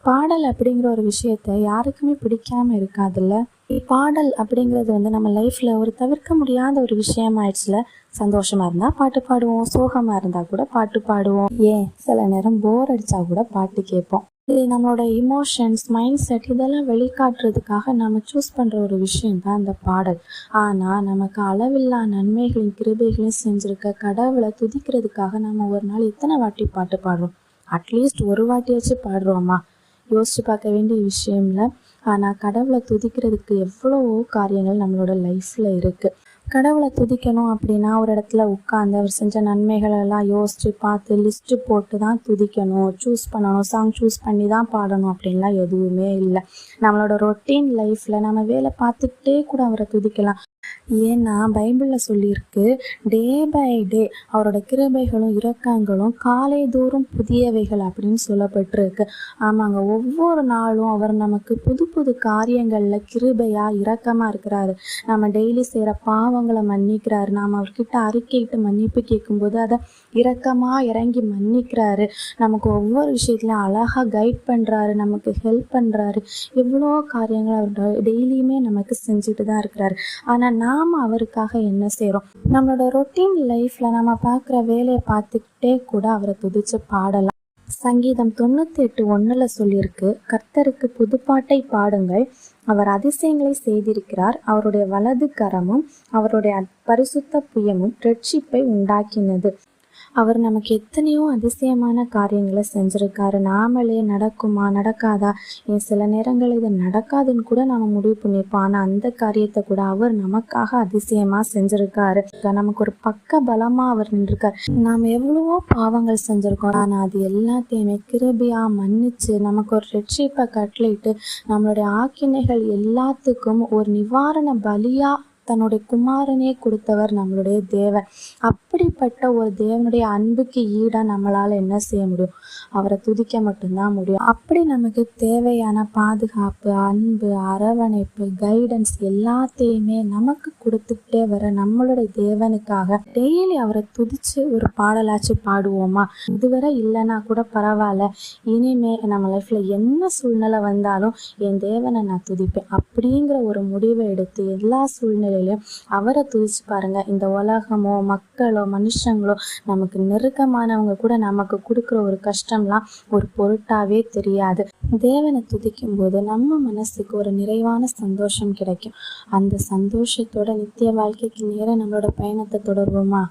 பாடல் அப்படிங்கிற ஒரு விஷயத்த யாருக்குமே பிடிக்காம இருக்காதுல்ல. பாடல் அப்படிங்கிறது நம்ம லைஃப்ல ஒரு தவிர்க்க முடியாத ஒரு விஷயம் ஆயிடுச்சுல. சந்தோஷமா இருந்தா பாட்டு பாடுவோம், சோகமா இருந்தா கூட பாட்டு பாடுவோம், ஏன் சில நேரம் போர் அடிச்சா கூட பாட்டு கேட்போம். இது நம்மளோட இமோஷன்ஸ், மைண்ட் செட் இதெல்லாம் வெளிக்காட்டுறதுக்காக நம்ம சூஸ் பண்ற ஒரு விஷயம் தான் இந்த பாடல். ஆனா நமக்கு அளவில்லா நன்மைகளையும் கிருபைகளையும் செஞ்சிருக்க கடவுளை துதிக்கிறதுக்காக நம்ம ஒரு நாள் எத்தனை வாட்டி பாட்டு பாடுறோம்? அட்லீஸ்ட் ஒரு வாட்டியாச்சும் பாடுறோமா? யோசிச்சு பார்க்க வேண்டிய விஷயம்ல. ஆனால் கடவுளை துதிக்கிறதுக்கு எவ்வளோ காரியங்கள் நம்மளோட லைஃப்பில் இருக்குது. கடவுளை துதிக்கணும் அப்படின்னா ஒரு இடத்துல உட்காந்து அவர் செஞ்ச நன்மைகள் எல்லாம் யோசித்து பார்த்து லிஸ்ட்டு போட்டு தான் துதிக்கணும், சூஸ் பண்ணணும், சாங் சூஸ் பண்ணி தான் பாடணும் அப்படின்லாம் எதுவுமே இல்லை. நம்மளோட ரொட்டீன் லைஃப்பில் நம்ம வேலை பார்த்துக்கிட்டே கூட அவரை துதிக்கலாம். ஏன்னா பைபிளில் சொல்லியிருக்கு, டே பை டே அவரோட கிருபைகளும் இரக்கங்களும் காலை தோறும் புதியவைகள் அப்படின்னு சொல்லப்பட்டிருக்கு. ஆமாங்க, ஒவ்வொரு நாளும் அவர் நமக்கு புது புது காரியங்களில் கிருபையாக இரக்கமாக இருக்கிறாரு. நம்ம டெய்லி செய்கிற பாவங்களை மன்னிக்கிறாரு. நாம் அவர்கிட்ட அறிக்கையிட்டு மன்னிப்பு கேட்கும்போது அதை இரக்கமாக இறங்கி மன்னிக்கிறாரு. நமக்கு ஒவ்வொரு விஷயத்துலையும் அழகாக கைட் பண்ணுறாரு, நமக்கு ஹெல்ப் பண்ணுறாரு. எவ்வளோ காரியங்கள் அவர் டெய்லியுமே நமக்கு செஞ்சுட்டு தான் இருக்கிறாரு. ஆனால் நாம் அவருக்காக என்ன செய்கிறோம்? நம்மளோட ரொட்டீன் லைஃப்பில் நம்ம பார்க்குற வேலையை பார்த்துக்கிட்டே கூட அவரை துதிச்சு பாடலாம். சங்கீதம் 98:1 சொல்லியிருக்கு, கர்த்தருக்கு புதுப்பாட்டை பாடுங்கள், அவர் அதிசயங்களை செய்திருக்கிறார், அவருடைய வலது கரமும் அவருடைய பரிசுத்த புயமும் ரட்சிப்பை உண்டாக்கினது. அவர் நமக்கு எத்தனையோ அதிசயமான காரியங்களை செஞ்சுருக்காரு. நாமளே நடக்குமா நடக்காதா, சில நேரங்கள் இது நடக்காதுன்னு கூட நம்ம முடிவு பண்ணியிருப்போம். ஆனால் அந்த காரியத்தை கூட அவர் நமக்காக அதிசயமாக செஞ்சுருக்காரு. நமக்கு ஒரு பக்க பலமாக அவர் நின்றுருக்கார். நாம் எவ்வளவோ பாவங்கள் செஞ்சுருக்கோம், ஆனால் அது எல்லாத்தையுமே கிருபையாக மன்னிச்சு நமக்கு ஒரு ரட்சிப்பை கட்டளையிட்டு நம்மளுடைய ஆக்கினைகள் எல்லாத்துக்கும் ஒரு நிவாரண பலியாக தன்னுடைய குமாரனே கொடுத்தவர் நம்மளுடைய தேவன். அப்படிப்பட்ட ஒரு தேவனுடைய அன்புக்கு ஈடாக நம்மளால் என்ன செய்ய முடியும்? அவரை துதிக்க மட்டும்தான் முடியும். அப்படி நமக்கு தேவையான பாதுகாப்பு, அன்பு, அரவணைப்பு, கைடன்ஸ் எல்லாத்தையுமே நமக்கு கொடுத்துக்கிட்டே வர நம்மளுடைய தேவனுக்காக டெய்லி அவரை துதிச்சு ஒரு பாடலாச்சு பாடுவோமா? இதுவரை இல்லைன்னா கூட பரவாயில்ல, இனிமே நம்ம லைஃப்ல என்ன சூழ்நிலை வந்தாலும் என் தேவனை நான் துதிப்பேன் அப்படிங்கிற ஒரு முடிவை எடுத்து எல்லா சூழ்நிலை அவரை துதிச்சு பாருங்க. இந்த உலகமோ மக்களோ மனுஷங்களோ நமக்கு நெருக்கமானவங்க கூட நமக்கு கொடுக்குற ஒரு கஷ்டம்லாம் ஒரு பொருட்டாவே தெரியாது. தேவனை துதிக்கும் போது நம்ம மனசுக்கு ஒரு நிறைவான சந்தோஷம் கிடைக்கும். அந்த சந்தோஷத்தோட நித்திய வாழ்க்கைக்கு நேரம் நம்மளோட பயணத்தை தொடர்வோமா?